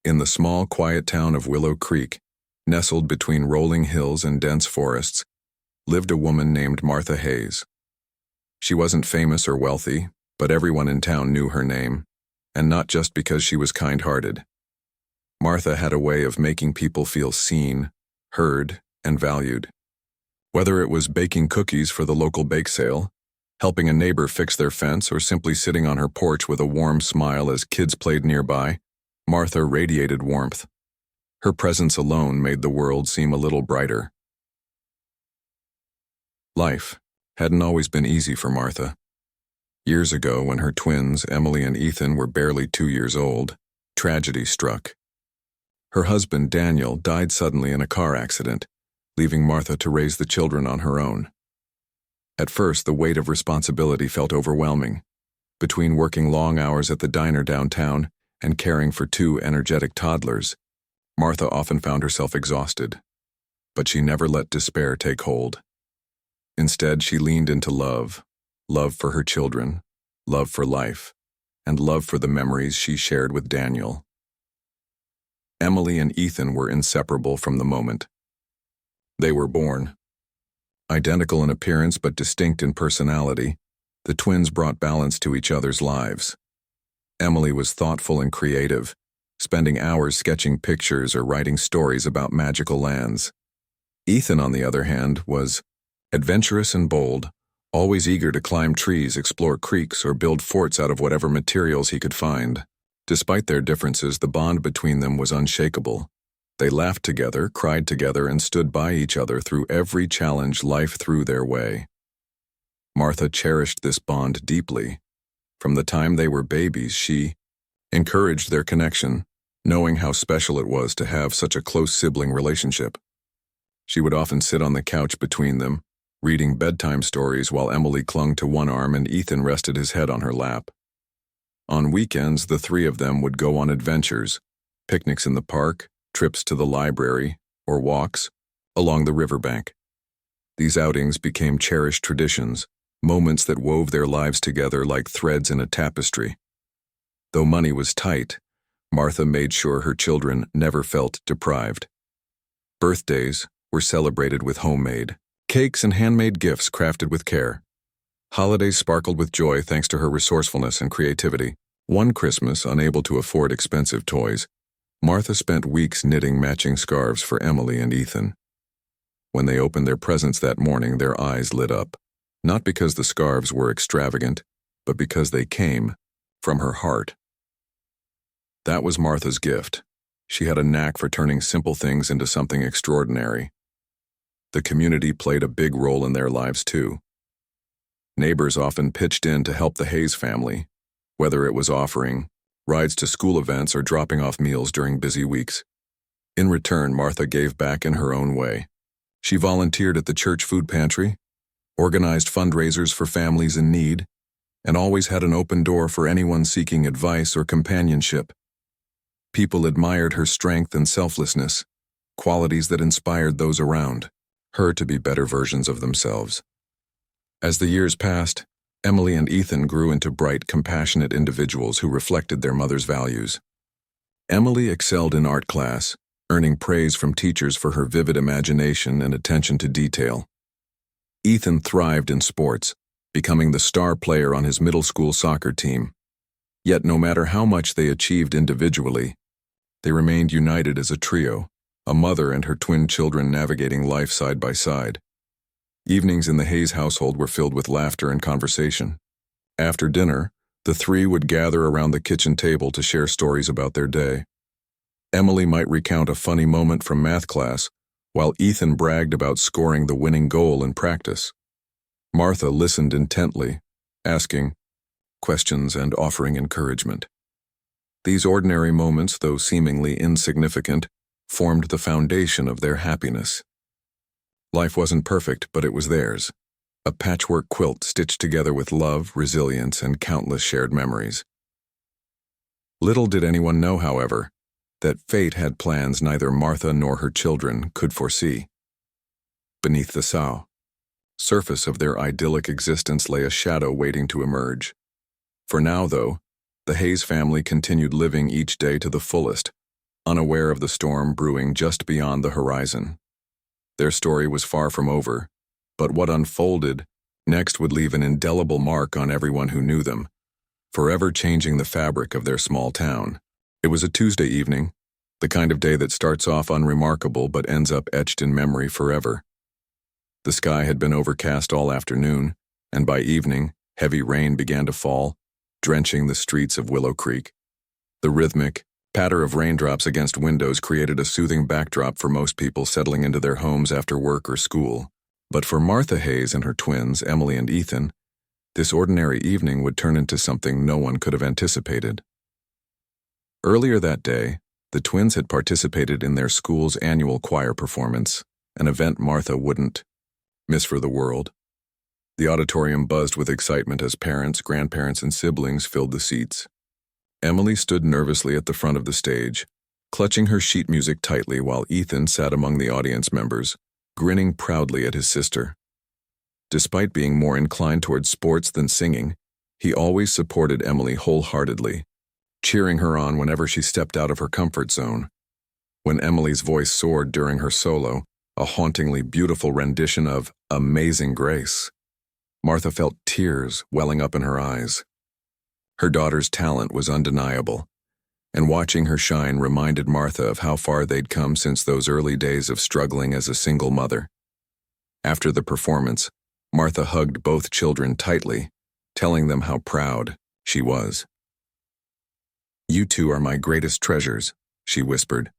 In the small, quiet town of Willow Creek, nestled between rolling hills and dense forests, lived a woman named Martha Hayes. She wasn't famous or wealthy, but everyone in town knew her name, and not just because she was kind-hearted. Martha had a way of making people feel seen, heard, and valued. Whether it was baking cookies for the local bake sale, helping a neighbor fix their fence, or simply sitting on her porch with a warm smile as kids played nearby, Martha radiated warmth. Her presence alone made the world seem a little brighter. Life hadn't always been easy for Martha. Years ago, when her twins, Emily and Ethan, were barely 2 years old, tragedy struck. Her husband, Daniel, died suddenly in a car accident, leaving Martha to raise the children on her own. At first, the weight of responsibility felt overwhelming. Between working long hours at the diner downtown and caring for 2 energetic toddlers, Martha often found herself exhausted. But she never let despair take hold. Instead, she leaned into love for her children, love for life, and love for the memories she shared with Daniel. Emily and Ethan were inseparable from the moment. They were born. Identical in appearance but distinct in personality, the twins brought balance to each other's lives. Emily was thoughtful and creative, spending hours sketching pictures or writing stories about magical lands. Ethan, on the other hand, was adventurous and bold, always eager to climb trees, explore creeks, or build forts out of whatever materials he could find. Despite their differences, the bond between them was unshakable. They laughed together, cried together, and stood by each other through every challenge life threw their way. Martha cherished this bond deeply. From the time they were babies, she encouraged their connection, knowing how special it was to have such a close sibling relationship. She would often sit on the couch between them, reading bedtime stories while Emily clung to one arm and Ethan rested his head on her lap. On weekends, the 3 of them would go on adventures, picnics in the park, trips to the library, or walks along the riverbank. These outings became cherished traditions, moments that wove their lives together like threads in a tapestry. Though money was tight, Martha made sure her children never felt deprived. Birthdays were celebrated with homemade cakes and handmade gifts crafted with care. Holidays sparkled with joy thanks to her resourcefulness and creativity. One Christmas, unable to afford expensive toys, Martha spent weeks knitting matching scarves for Emily and Ethan. When they opened their presents that morning, their eyes lit up, not because the scarves were extravagant, but because they came from her heart. That was Martha's gift. She had a knack for turning simple things into something extraordinary. The community played a big role in their lives too. Neighbors often pitched in to help the Hayes family, whether it was offering rides to school events or dropping off meals during busy weeks. In return, Martha gave back in her own way. She volunteered at the church food pantry, organized fundraisers for families in need, and always had an open door for anyone seeking advice or companionship. People admired her strength and selflessness, qualities that inspired those around her to be better versions of themselves. As the years passed, Emily and Ethan grew into bright, compassionate individuals who reflected their mother's values. Emily excelled in art class, earning praise from teachers for her vivid imagination and attention to detail. Ethan thrived in sports, becoming the star player on his middle school soccer team. Yet no matter how much they achieved individually, they remained united as a trio, a mother and her twin children navigating life side by side. Evenings in the Hayes household were filled with laughter and conversation. After dinner, the 3 would gather around the kitchen table to share stories about their day. Emily might recount a funny moment from math class, while Ethan bragged about scoring the winning goal in practice. Martha listened intently, asking questions and offering encouragement. These ordinary moments, though seemingly insignificant, formed the foundation of their happiness. Life wasn't perfect, but it was theirs, a patchwork quilt stitched together with love, resilience, and countless shared memories. Little did anyone know, however, that fate had plans neither Martha nor her children could foresee. Beneath the surface of their idyllic existence lay a shadow waiting to emerge. For now, though, the Hayes family continued living each day to the fullest, unaware of the storm brewing just beyond the horizon. Their story was far from over, but what unfolded next would leave an indelible mark on everyone who knew them, forever changing the fabric of their small town. It was a Tuesday evening, the kind of day that starts off unremarkable but ends up etched in memory forever. The sky had been overcast all afternoon, and by evening, heavy rain began to fall, drenching the streets of Willow Creek. The rhythmic patter of raindrops against windows created a soothing backdrop for most people settling into their homes after work or school. But for Martha Hayes and her twins, Emily and Ethan, this ordinary evening would turn into something no one could have anticipated. Earlier that day, the twins had participated in their school's annual choir performance, an event Martha wouldn't miss for the world. The auditorium buzzed with excitement as parents, grandparents, and siblings filled the seats. Emily stood nervously at the front of the stage, clutching her sheet music tightly while Ethan sat among the audience members, grinning proudly at his sister. Despite being more inclined towards sports than singing, he always supported Emily wholeheartedly, cheering her on whenever she stepped out of her comfort zone. When Emily's voice soared during her solo, a hauntingly beautiful rendition of Amazing Grace, Martha felt tears welling up in her eyes. Her daughter's talent was undeniable, and watching her shine reminded Martha of how far they'd come since those early days of struggling as a single mother. After the performance, Martha hugged both children tightly, telling them how proud she was. "You two are my greatest treasures," she whispered,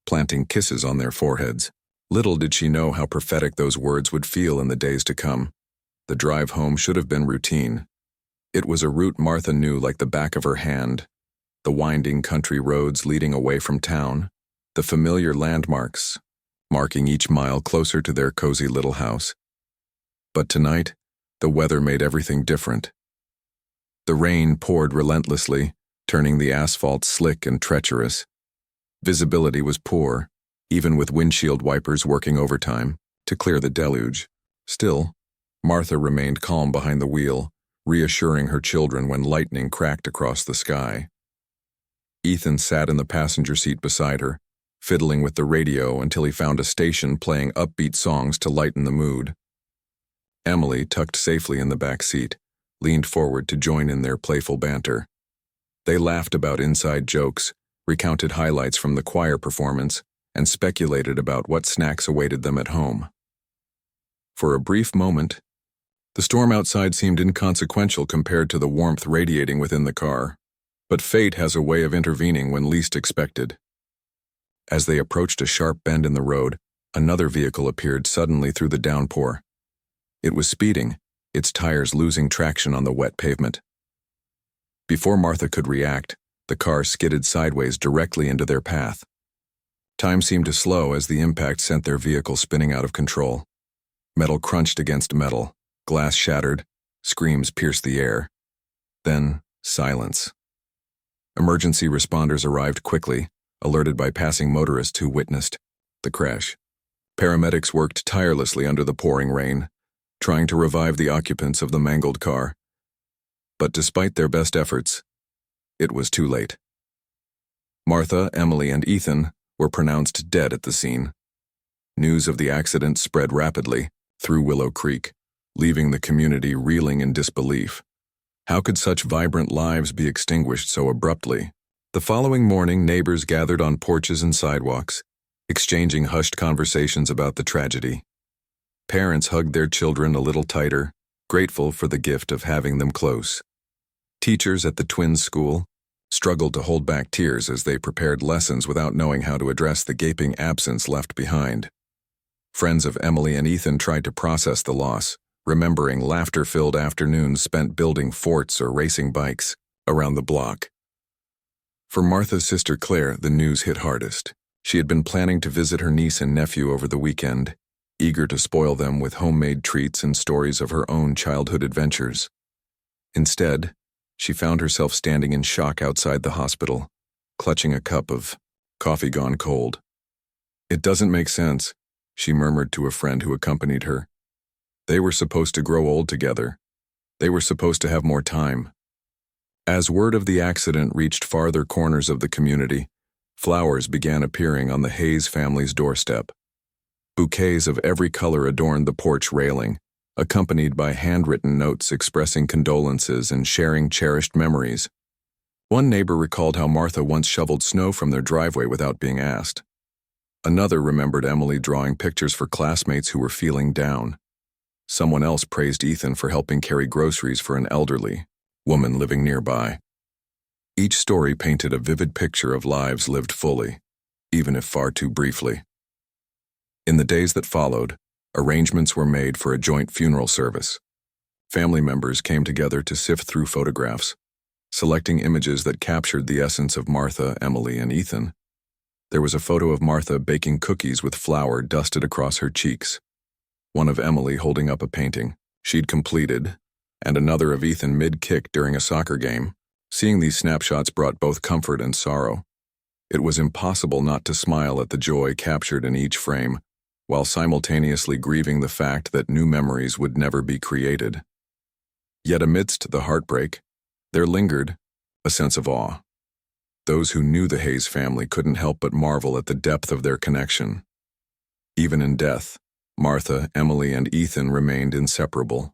planting kisses on their foreheads. Little did she know how prophetic those words would feel in the days to come. The drive home should have been routine. It was a route Martha knew like the back of her hand, the winding country roads leading away from town, the familiar landmarks, marking each mile closer to their cozy little house. But tonight, the weather made everything different. The rain poured relentlessly, turning the asphalt slick and treacherous. Visibility was poor, even with windshield wipers working overtime to clear the deluge. Still, Martha remained calm behind the wheel, reassuring her children when lightning cracked across the sky. Ethan sat in the passenger seat beside her, fiddling with the radio until he found a station playing upbeat songs to lighten the mood. Emily, tucked safely in the back seat, leaned forward to join in their playful banter. They laughed about inside jokes, recounted highlights from the choir performance, and speculated about what snacks awaited them at home. For a brief moment, the storm outside seemed inconsequential compared to the warmth radiating within the car, but fate has a way of intervening when least expected. As they approached a sharp bend in the road, another vehicle appeared suddenly through the downpour. It was speeding, its tires losing traction on the wet pavement. Before Martha could react, the car skidded sideways directly into their path. Time seemed to slow as the impact sent their vehicle spinning out of control. Metal crunched against metal, glass shattered, screams pierced the air. Then, silence. Emergency responders arrived quickly, alerted by passing motorists who witnessed the crash. Paramedics worked tirelessly under the pouring rain, trying to revive the occupants of the mangled car. But despite their best efforts, it was too late. Martha, Emily, and Ethan were pronounced dead at the scene. News of the accident spread rapidly through Willow Creek, leaving the community reeling in disbelief. How could such vibrant lives be extinguished so abruptly? The following morning, neighbors gathered on porches and sidewalks, exchanging hushed conversations about the tragedy. Parents hugged their children a little tighter, grateful for the gift of having them close. Teachers at the twins' school struggled to hold back tears as they prepared lessons without knowing how to address the gaping absence left behind. Friends of Emily and Ethan tried to process the loss, remembering laughter-filled afternoons spent building forts or racing bikes around the block. For Martha's sister Claire, the news hit hardest. She had been planning to visit her niece and nephew over the weekend, eager to spoil them with homemade treats and stories of her own childhood adventures. Instead, she found herself standing in shock outside the hospital, clutching a cup of coffee gone cold. "It doesn't make sense," she murmured to a friend who accompanied her. "They were supposed to grow old together. They were supposed to have more time." As word of the accident reached farther corners of the community, Flowers began appearing on the Hayes family's doorstep. Bouquets of every color adorned the porch railing, accompanied by handwritten notes expressing condolences and sharing cherished memories. One neighbor recalled how Martha once shoveled snow from their driveway without being asked. Another remembered Emily drawing pictures for classmates who were feeling down. Someone else praised Ethan for helping carry groceries for an elderly woman living nearby. Each story painted a vivid picture of lives lived fully, even if far too briefly. In the days that followed, arrangements were made for a joint funeral service. Family members came together to sift through photographs, selecting images that captured the essence of Martha, Emily, and Ethan. There was a photo of Martha baking cookies with flour dusted across her cheeks, one of Emily holding up a painting she'd completed, and another of Ethan mid-kick during a soccer game. Seeing these snapshots brought both comfort and sorrow. It was impossible not to smile at the joy captured in each frame, while simultaneously grieving the fact that new memories would never be created. Yet amidst the heartbreak, there lingered a sense of awe. Those who knew the Hayes family couldn't help but marvel at the depth of their connection. Even in death, Martha, Emily, and Ethan remained inseparable,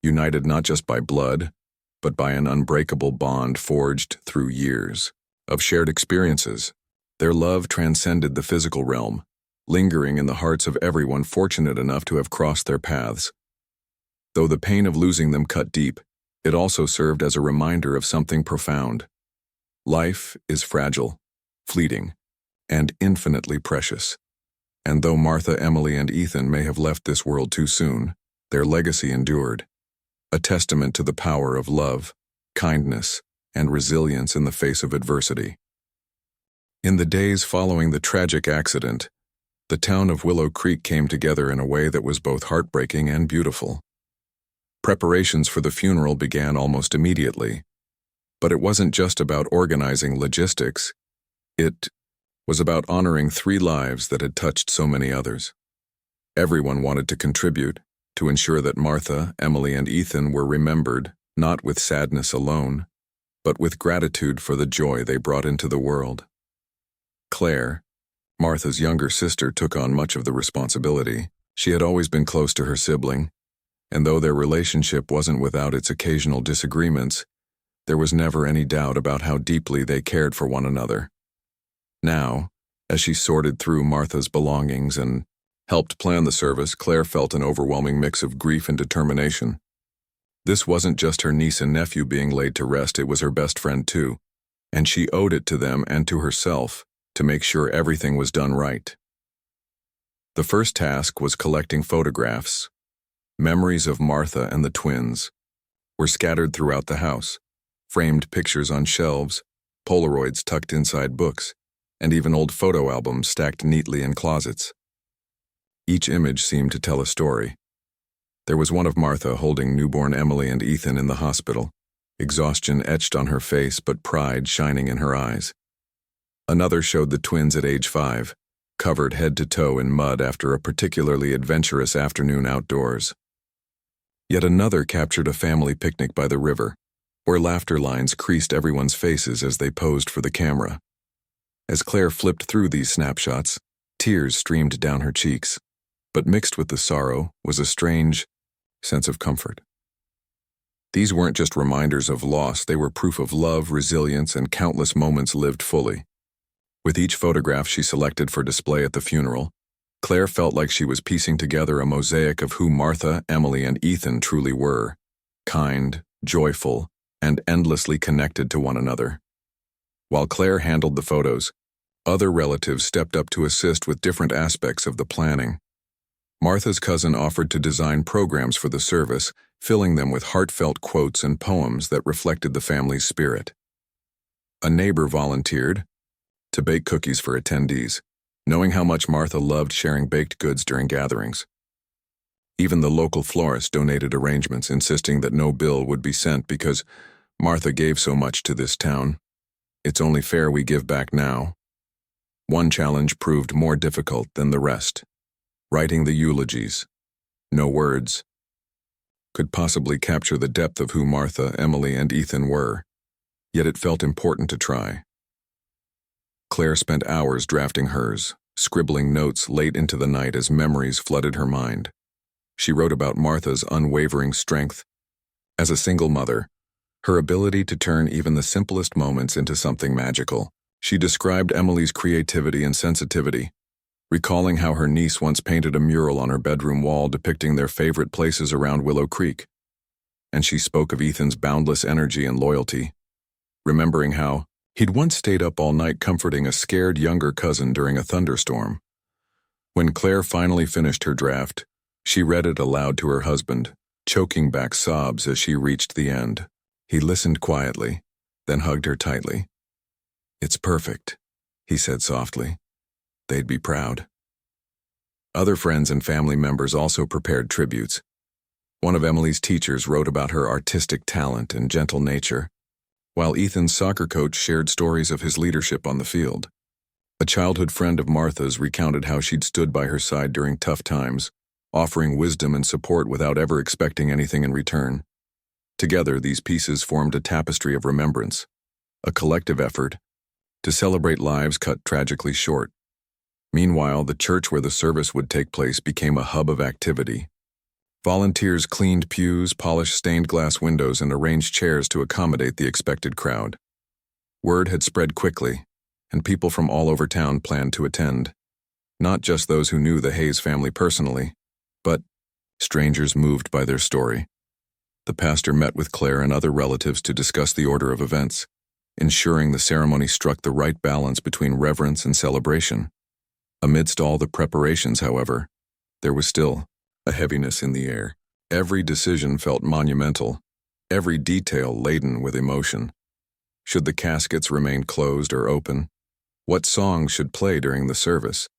united not just by blood, but by an unbreakable bond forged through years of shared experiences. Their love transcended the physical realm, lingering in the hearts of everyone fortunate enough to have crossed their paths. Though the pain of losing them cut deep, it also served as a reminder of something profound. Life is fragile, fleeting, and infinitely precious. And though Martha, Emily, and Ethan may have left this world too soon, their legacy endured, a testament to the power of love, kindness, and resilience in the face of adversity. In the days following the tragic accident, the town of Willow Creek came together in a way that was both heartbreaking and beautiful. Preparations for the funeral began almost immediately, but it wasn't just about organizing logistics. It was about honoring 3 lives that had touched so many others. Everyone wanted to contribute, to ensure that Martha, Emily, and Ethan were remembered not with sadness alone, but with gratitude for the joy they brought into the world. Claire, Martha's younger sister, took on much of the responsibility. She had always been close to her sibling, and though their relationship wasn't without its occasional disagreements, there was never any doubt about how deeply they cared for one another. Now, as she sorted through Martha's belongings and helped plan the service, Claire felt an overwhelming mix of grief and determination. This wasn't just her niece and nephew being laid to rest, it was her best friend too, and she owed it to them and to herself to make sure everything was done right. The first task was collecting photographs. Memories of Martha and the twins were scattered throughout the house, framed pictures on shelves, Polaroids tucked inside books, and even old photo albums stacked neatly in closets. Each image seemed to tell a story. There was one of Martha holding newborn Emily and Ethan in the hospital, exhaustion etched on her face but pride shining in her eyes. Another showed the twins at age 5, covered head to toe in mud after a particularly adventurous afternoon outdoors. Yet another captured a family picnic by the river, where laughter lines creased everyone's faces as they posed for the camera. As Claire flipped through these snapshots, tears streamed down her cheeks, but mixed with the sorrow was a strange sense of comfort. These weren't just reminders of loss, they were proof of love, resilience, and countless moments lived fully. With each photograph she selected for display at the funeral, Claire felt like she was piecing together a mosaic of who Martha, Emily, and Ethan truly were: kind, joyful, and endlessly connected to one another. While Claire handled the photos, other relatives stepped up to assist with different aspects of the planning. Martha's cousin offered to design programs for the service, filling them with heartfelt quotes and poems that reflected the family's spirit. A neighbor volunteered to bake cookies for attendees, knowing how much Martha loved sharing baked goods during gatherings. Even the local florist donated arrangements, insisting that no bill would be sent because Martha gave so much to this town. It's only fair we give back now. One challenge proved more difficult than the rest: writing the eulogies. No words could possibly capture the depth of who Martha, Emily, and Ethan were, yet it felt important to try. Claire spent hours drafting hers, scribbling notes late into the night as memories flooded her mind. She wrote about Martha's unwavering strength. As a single mother, her ability to turn even the simplest moments into something magical. She described Emily's creativity and sensitivity, recalling how her niece once painted a mural on her bedroom wall depicting their favorite places around Willow Creek. And she spoke of Ethan's boundless energy and loyalty, remembering how he'd once stayed up all night comforting a scared younger cousin during a thunderstorm. When Claire finally finished her draft, she read it aloud to her husband, choking back sobs as she reached the end. He listened quietly, then hugged her tightly. "It's perfect," he said softly. "They'd be proud." Other friends and family members also prepared tributes. One of Emily's teachers wrote about her artistic talent and gentle nature, while Ethan's soccer coach shared stories of his leadership on the field. A childhood friend of Martha's recounted how she'd stood by her side during tough times, offering wisdom and support without ever expecting anything in return. Together, these pieces formed a tapestry of remembrance, a collective effort to celebrate lives cut tragically short. Meanwhile, the church where the service would take place became a hub of activity. Volunteers cleaned pews, polished stained glass windows, and arranged chairs to accommodate the expected crowd. Word had spread quickly, and people from all over town planned to attend. Not just those who knew the Hayes family personally, but strangers moved by their story. The pastor met with Claire and other relatives to discuss the order of events, ensuring the ceremony struck the right balance between reverence and celebration. Amidst all the preparations, however, there was still a heaviness in the air. Every decision felt monumental, every detail laden with emotion. Should the caskets remain closed or open? What songs should play during the service?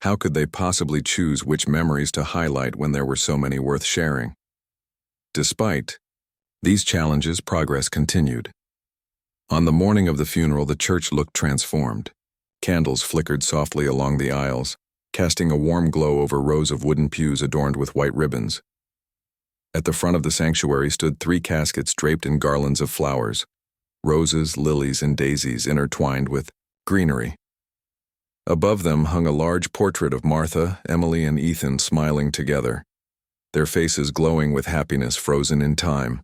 How could they possibly choose which memories to highlight when there were so many worth sharing? Despite these challenges, progress continued. On the morning of the funeral, the church looked transformed. Candles flickered softly along the aisles, casting a warm glow over rows of wooden pews adorned with white ribbons. At the front of the sanctuary stood 3 caskets draped in garlands of flowers, roses, lilies, and daisies intertwined with greenery. Above them hung a large portrait of Martha, Emily, and Ethan smiling together, their faces glowing with happiness frozen in time.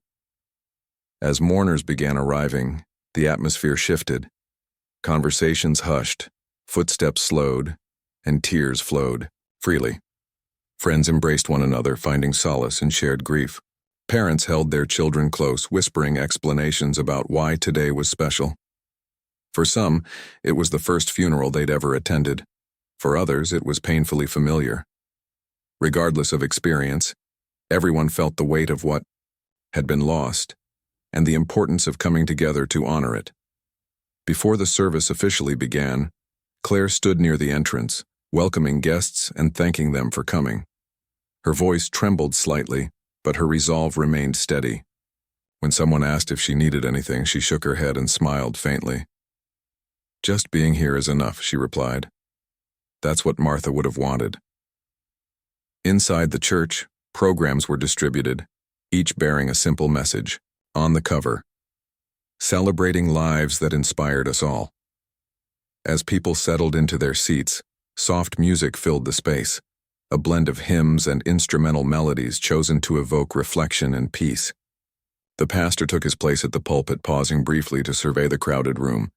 As mourners began arriving, the atmosphere shifted. Conversations hushed, footsteps slowed, and tears flowed freely. Friends embraced one another, finding solace in shared grief. Parents held their children close, whispering explanations about why today was special. For some, it was the first funeral they'd ever attended. For others, it was painfully familiar. Regardless of experience, everyone felt the weight of what had been lost, and the importance of coming together to honor it. Before the service officially began, Claire stood near the entrance, welcoming guests and thanking them for coming. Her voice trembled slightly, but her resolve remained steady. When someone asked if she needed anything, she shook her head and smiled faintly. "Just being here is enough," she replied. That's what Martha would have wanted. Inside the church, programs were distributed, each bearing a simple message. On the cover, "Celebrating lives that inspired us all." As people settled into their seats, soft music filled the space, a blend of hymns and instrumental melodies chosen to evoke reflection and peace. The pastor took his place at the pulpit, pausing briefly to survey the crowded room.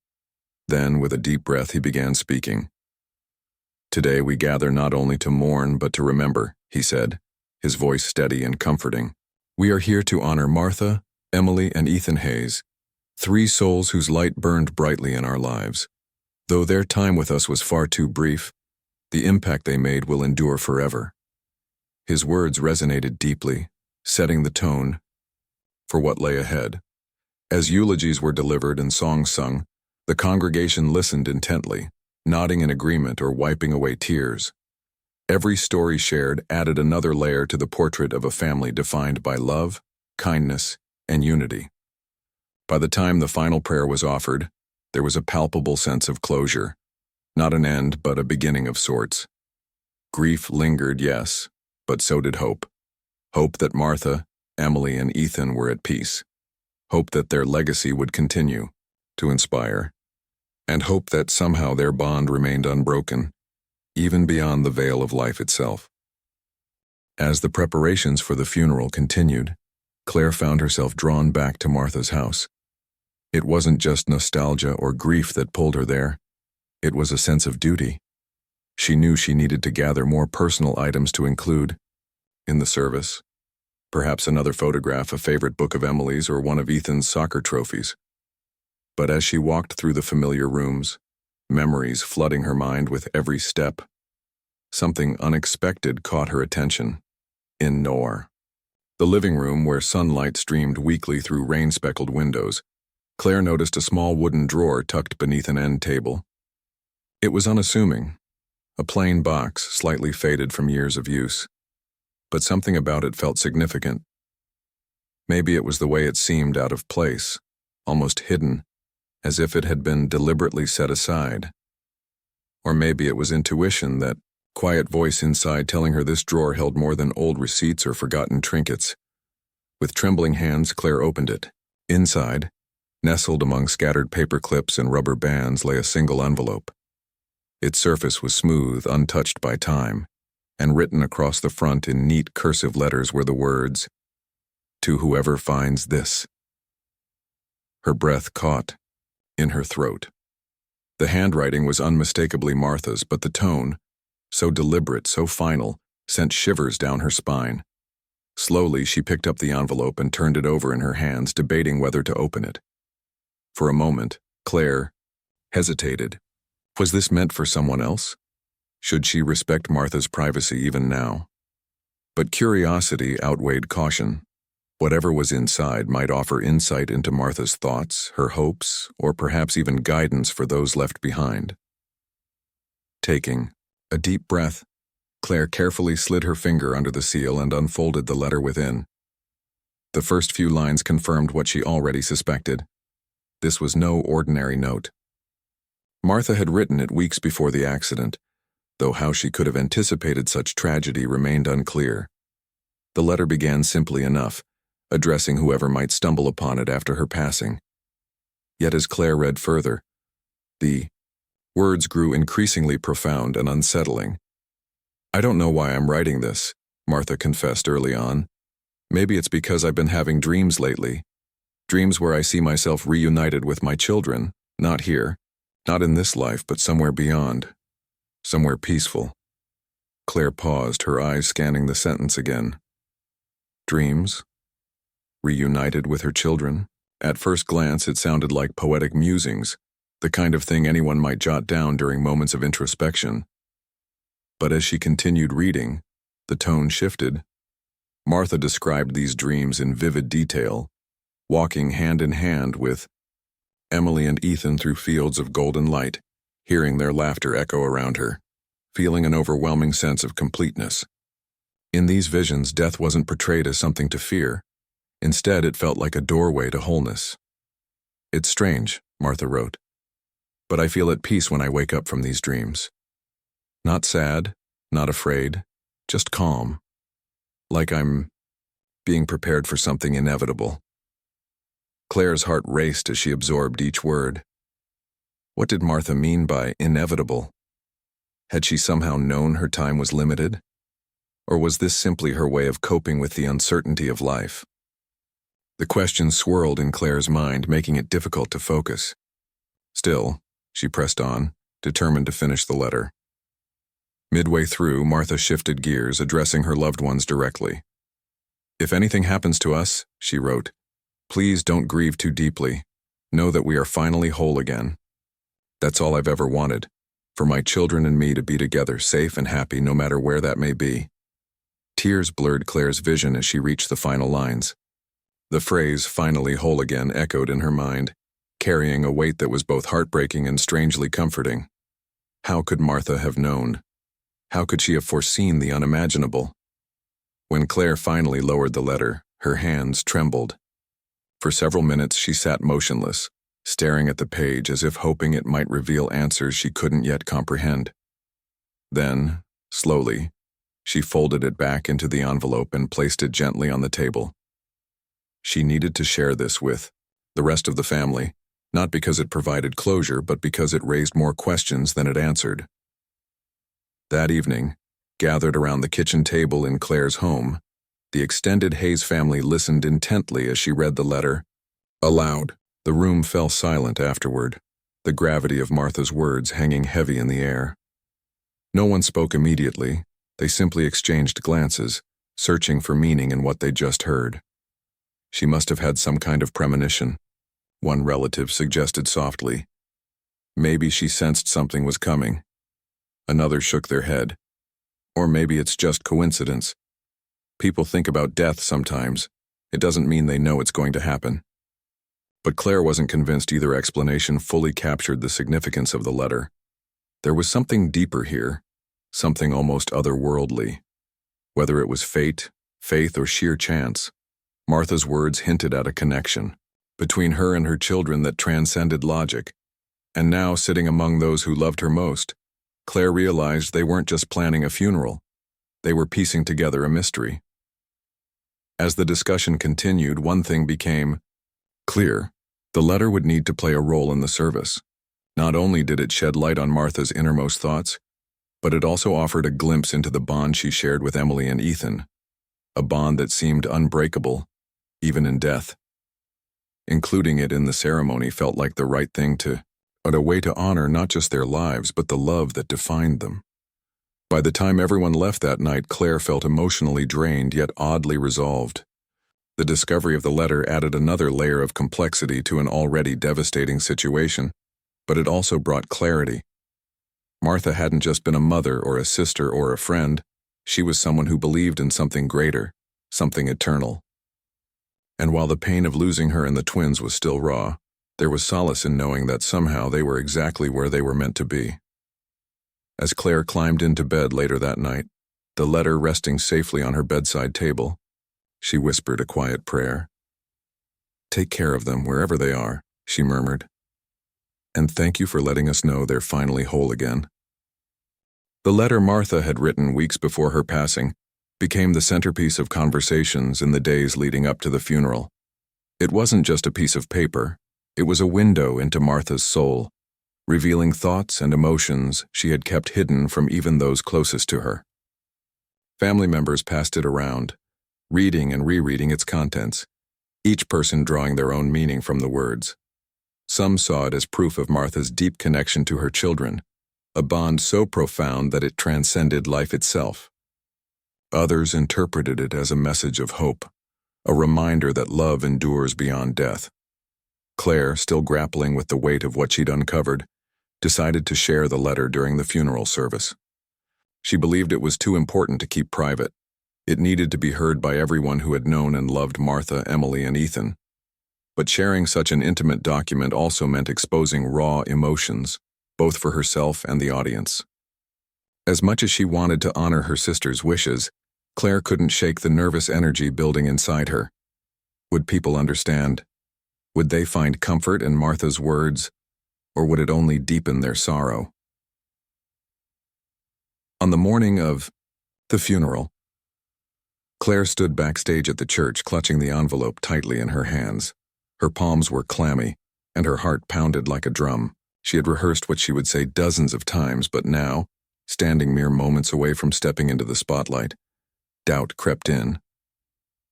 Then, with a deep breath, he began speaking. "Today we gather not only to mourn but to remember," he said, his voice steady and comforting. "We are here to honor Martha, Emily, and Ethan Hayes, 3 souls whose light burned brightly in our lives. Though their time with us was far too brief, the impact they made will endure forever." His words resonated deeply, setting the tone for what lay ahead. As eulogies were delivered and songs sung, the congregation listened intently, nodding in agreement or wiping away tears. Every story shared added another layer to the portrait of a family defined by love, kindness, and unity. By the time the final prayer was offered, there was a palpable sense of closure. Not an end, but a beginning of sorts. Grief lingered, yes, but so did hope. Hope that Martha, Emily, and Ethan were at peace. Hope that their legacy would continue to inspire and hoped that somehow their bond remained unbroken, even beyond the veil of life itself. As the preparations for the funeral continued, Claire found herself drawn back to Martha's house. It wasn't just nostalgia or grief that pulled her there. It was a sense of duty. She knew she needed to gather more personal items to include in the service. Perhaps another photograph, a favorite book of Emily's, or one of Ethan's soccer trophies. But as she walked through the familiar rooms, memories flooding her mind with every step, something unexpected caught her attention. In Noor, the living room where sunlight streamed weakly through rain-speckled windows, Claire noticed a small wooden drawer tucked beneath an end table. It was unassuming, a plain box slightly faded from years of use, but something about it felt significant. Maybe it was the way it seemed out of place, almost hidden, as if it had been deliberately set aside. Or maybe it was intuition, that quiet voice inside telling her this drawer held more than old receipts or forgotten trinkets. With trembling hands, Claire opened it. Inside, nestled among scattered paper clips and rubber bands, lay a single envelope. Its surface was smooth, untouched by time, and written across the front in neat cursive letters were the words, "To whoever finds this." Her breath caught in her throat. The handwriting was unmistakably Martha's, but the tone, so deliberate, so final, sent shivers down her spine. Slowly, she picked up the envelope and turned it over in her hands, debating whether to open it. For a moment, Claire hesitated. Was this meant for someone else? Should she respect Martha's privacy even now? But curiosity outweighed caution. Whatever was inside might offer insight into Martha's thoughts, her hopes, or perhaps even guidance for those left behind. Taking a deep breath, Claire carefully slid her finger under the seal and unfolded the letter within. The first few lines confirmed what she already suspected. This was no ordinary note. Martha had written it weeks before the accident, though how she could have anticipated such tragedy remained unclear. The letter began simply enough, addressing whoever might stumble upon it after her passing. Yet as Claire read further, the words grew increasingly profound and unsettling. "I don't know why I'm writing this," Martha confessed early on. "Maybe it's because I've been having dreams lately. Dreams where I see myself reunited with my children, not here, not in this life, but somewhere beyond, somewhere peaceful." Claire paused, her eyes scanning the sentence again. Dreams? Reunited with her children? At first glance, it sounded like poetic musings, the kind of thing anyone might jot down during moments of introspection. But as she continued reading, the tone shifted. Martha described these dreams in vivid detail, walking hand in hand with Emily and Ethan through fields of golden light, hearing their laughter echo around her, feeling an overwhelming sense of completeness. In these visions, death wasn't portrayed as something to fear. Instead, it felt like a doorway to wholeness. "It's strange," Martha wrote, "but I feel at peace when I wake up from these dreams. Not sad, not afraid, just calm. Like I'm being prepared for something inevitable." Claire's heart raced as she absorbed each word. What did Martha mean by inevitable? Had she somehow known her time was limited? Or was this simply her way of coping with the uncertainty of life? The question swirled in Claire's mind, making it difficult to focus. Still, she pressed on, determined to finish the letter. Midway through, Martha shifted gears, addressing her loved ones directly. "If anything happens to us," she wrote, "please don't grieve too deeply. Know that we are finally whole again. That's all I've ever wanted, for my children and me to be together, safe and happy, no matter where that may be." Tears blurred Claire's vision as she reached the final lines. The phrase, "finally whole again," echoed in her mind, carrying a weight that was both heartbreaking and strangely comforting. How could Martha have known? How could she have foreseen the unimaginable? When Claire finally lowered the letter, her hands trembled. For several minutes she sat motionless, staring at the page as if hoping it might reveal answers she couldn't yet comprehend. Then, slowly, she folded it back into the envelope and placed it gently on the table. She needed to share this with the rest of the family, not because it provided closure, but because it raised more questions than it answered. That evening, gathered around the kitchen table in Claire's home, the extended Hayes family listened intently as she read the letter aloud. The room fell silent afterward, the gravity of Martha's words hanging heavy in the air. No one spoke immediately. They simply exchanged glances, searching for meaning in what they'd just heard. She must have had some kind of premonition, one relative suggested softly. Maybe she sensed something was coming. Another shook their head. Or maybe it's just coincidence. People think about death sometimes. It doesn't mean they know it's going to happen. But Claire wasn't convinced either explanation fully captured the significance of the letter. There was something deeper here, something almost otherworldly. Whether it was fate, faith, or sheer chance, Martha's words hinted at a connection between her and her children that transcended logic. And now, sitting among those who loved her most, Claire realized they weren't just planning a funeral. They were piecing together a mystery. As the discussion continued, one thing became clear. The letter would need to play a role in the service. Not only did it shed light on Martha's innermost thoughts, but it also offered a glimpse into the bond she shared with Emily and Ethan, a bond that seemed unbreakable, even in death. Including it in the ceremony felt like the right thing to, but a way to honor not just their lives, but the love that defined them. By the time everyone left that night, Claire felt emotionally drained yet oddly resolved. The discovery of the letter added another layer of complexity to an already devastating situation, but it also brought clarity. Martha hadn't just been a mother or a sister or a friend. She was someone who believed in something greater, something eternal. And while the pain of losing her and the twins was still raw, there was solace in knowing that somehow they were exactly where they were meant to be. As Claire climbed into bed later that night, the letter resting safely on her bedside table, she whispered a quiet prayer. "Take care of them wherever they are," she murmured. "And thank you for letting us know they're finally whole again." The letter Martha had written weeks before her passing became the centerpiece of conversations in the days leading up to the funeral. It wasn't just a piece of paper. It was a window into Martha's soul, revealing thoughts and emotions she had kept hidden from even those closest to her. Family members passed it around, reading and rereading its contents, each person drawing their own meaning from the words. Some saw it as proof of Martha's deep connection to her children, a bond so profound that it transcended life itself. Others interpreted it as a message of hope, a reminder that love endures beyond death. Claire, still grappling with the weight of what she'd uncovered, decided to share the letter during the funeral service. She believed it was too important to keep private. It needed to be heard by everyone who had known and loved Martha, Emily, and Ethan. But sharing such an intimate document also meant exposing raw emotions, both for herself and the audience. As much as she wanted to honor her sister's wishes, Claire couldn't shake the nervous energy building inside her. Would people understand? Would they find comfort in Martha's words, or would it only deepen their sorrow? On the morning of the funeral, Claire stood backstage at the church, clutching the envelope tightly in her hands. Her palms were clammy, and her heart pounded like a drum. She had rehearsed what she would say dozens of times, but now, standing mere moments away from stepping into the spotlight, doubt crept in.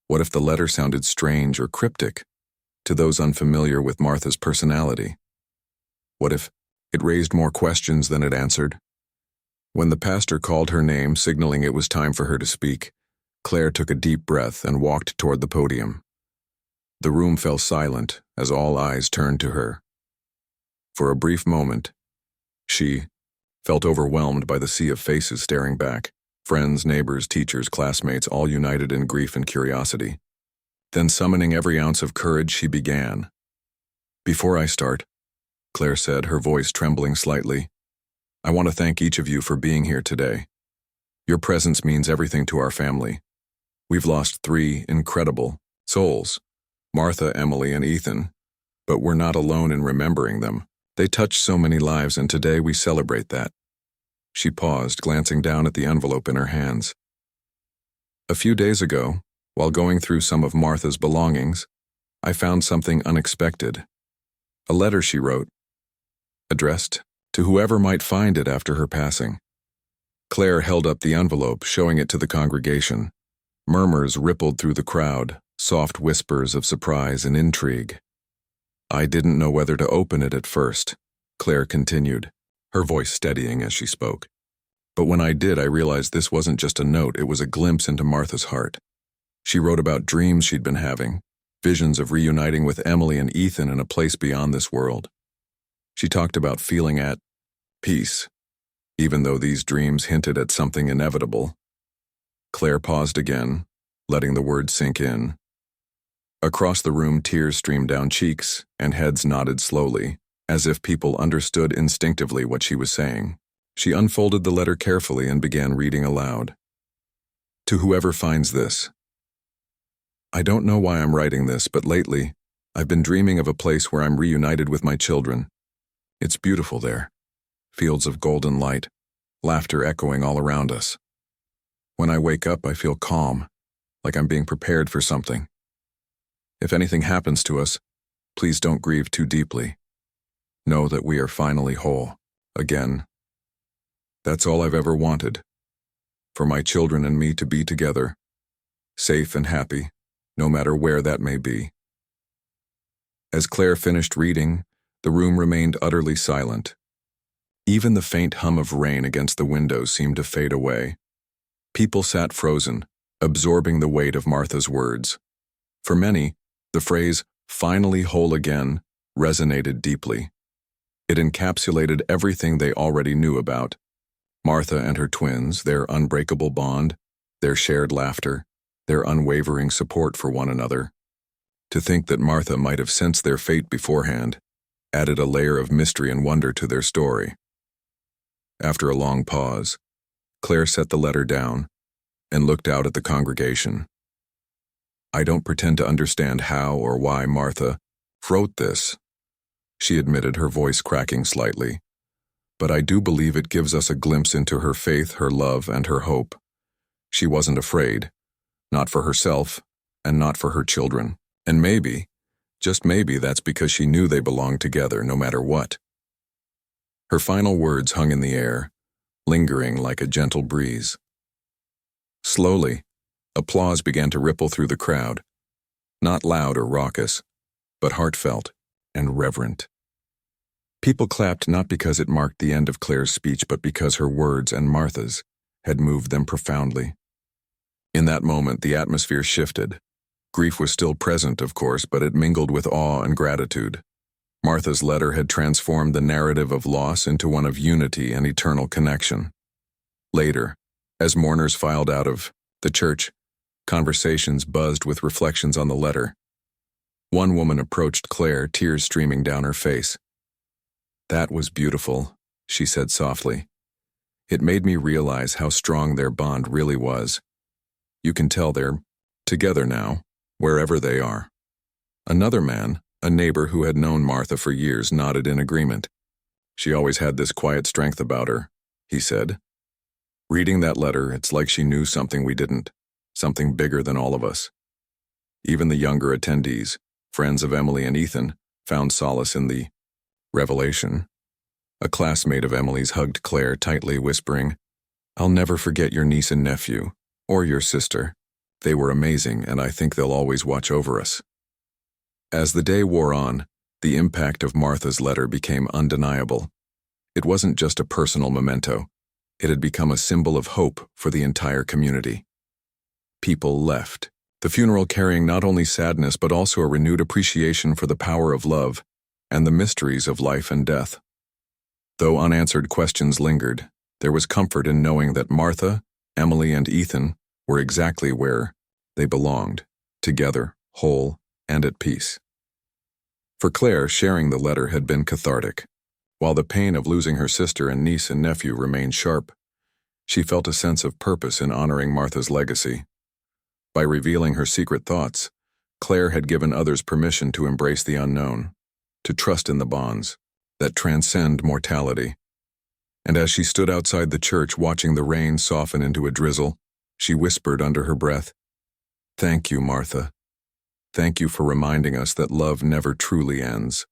What if the letter sounded strange or cryptic to those unfamiliar with Martha's personality? What if it raised more questions than it answered? When the pastor called her name, signaling it was time for her to speak, Claire took a deep breath and walked toward the podium. The room fell silent as all eyes turned to her. For a brief moment, she felt overwhelmed by the sea of faces staring back, friends, neighbors, teachers, classmates, all united in grief and curiosity. Then, summoning every ounce of courage, she began. "Before I start," Claire said, her voice trembling slightly, "I want to thank each of you for being here today. Your presence means everything to our family. We've lost 3 incredible souls, Martha, Emily, and Ethan, but we're not alone in remembering them. They touched so many lives, and today we celebrate that." She paused, glancing down at the envelope in her hands. "A few days ago, while going through some of Martha's belongings, I found something unexpected. A letter she wrote, addressed to whoever might find it after her passing. Claire held up the envelope, showing it to the congregation. Murmurs rippled through the crowd, soft whispers of surprise and intrigue. I didn't know whether to open it at first, Claire continued, her voice steadying as she spoke. But when I did, I realized this wasn't just a note, it was a glimpse into Martha's heart. She wrote about dreams she'd been having, visions of reuniting with Emily and Ethan in a place beyond this world. She talked about feeling at peace, even though these dreams hinted at something inevitable. Claire paused again, letting the words sink in. Across the room, tears streamed down cheeks, and heads nodded slowly, as if people understood instinctively what she was saying. She unfolded the letter carefully and began reading aloud. To whoever finds this. I don't know why I'm writing this, but lately, I've been dreaming of a place where I'm reunited with my children. It's beautiful there. Fields of golden light, laughter echoing all around us. When I wake up, I feel calm, like I'm being prepared for something. If anything happens to us, please don't grieve too deeply. Know that we are finally whole, again. That's all I've ever wanted. For my children and me to be together, safe and happy, no matter where that may be. As Claire finished reading, the room remained utterly silent. Even the faint hum of rain against the windows seemed to fade away. People sat frozen, absorbing the weight of Martha's words. For many, the phrase, finally whole again, resonated deeply. It encapsulated everything they already knew about Martha and her twins, their unbreakable bond, their shared laughter, their unwavering support for one another. To think that Martha might have sensed their fate beforehand added a layer of mystery and wonder to their story. After a long pause, Claire set the letter down and looked out at the congregation. I don't pretend to understand how or why Martha wrote this, she admitted, her voice cracking slightly. But I do believe it gives us a glimpse into her faith, her love, and her hope. She wasn't afraid, not for herself, and not for her children. And maybe, just maybe, that's because she knew they belonged together no matter what. Her final words hung in the air, lingering like a gentle breeze. Slowly, applause began to ripple through the crowd, not loud or raucous, but heartfelt and reverent. People clapped not because it marked the end of Claire's speech, but because her words and Martha's had moved them profoundly. In that moment, the atmosphere shifted. Grief was still present, of course, but it mingled with awe and gratitude. Martha's letter had transformed the narrative of loss into one of unity and eternal connection. Later, as mourners filed out of the church, conversations buzzed with reflections on the letter. One woman approached Claire, tears streaming down her face. That was beautiful, she said softly. It made me realize how strong their bond really was. You can tell they're together now, wherever they are. Another man, a neighbor who had known Martha for years, nodded in agreement. She always had this quiet strength about her, he said. Reading that letter, it's like she knew something we didn't, something bigger than all of us. Even the younger attendees, friends of Emily and Ethan, found solace in the revelation. A classmate of Emily's hugged Claire tightly, whispering, I'll never forget your niece and nephew, or your sister. They were amazing, and I think they'll always watch over us. As the day wore on, the impact of Martha's letter became undeniable. It wasn't just a personal memento. It had become a symbol of hope for the entire community. People left, the funeral carrying not only sadness but also a renewed appreciation for the power of love and the mysteries of life and death. Though unanswered questions lingered, there was comfort in knowing that Martha, Emily, and Ethan were exactly where they belonged, together, whole, and at peace. For Claire, sharing the letter had been cathartic. While the pain of losing her sister and niece and nephew remained sharp, she felt a sense of purpose in honoring Martha's legacy. By revealing her secret thoughts, Claire had given others permission to embrace the unknown, to trust in the bonds that transcend mortality. And as she stood outside the church watching the rain soften into a drizzle, she whispered under her breath, Thank you, Martha. Thank you for reminding us that love never truly ends.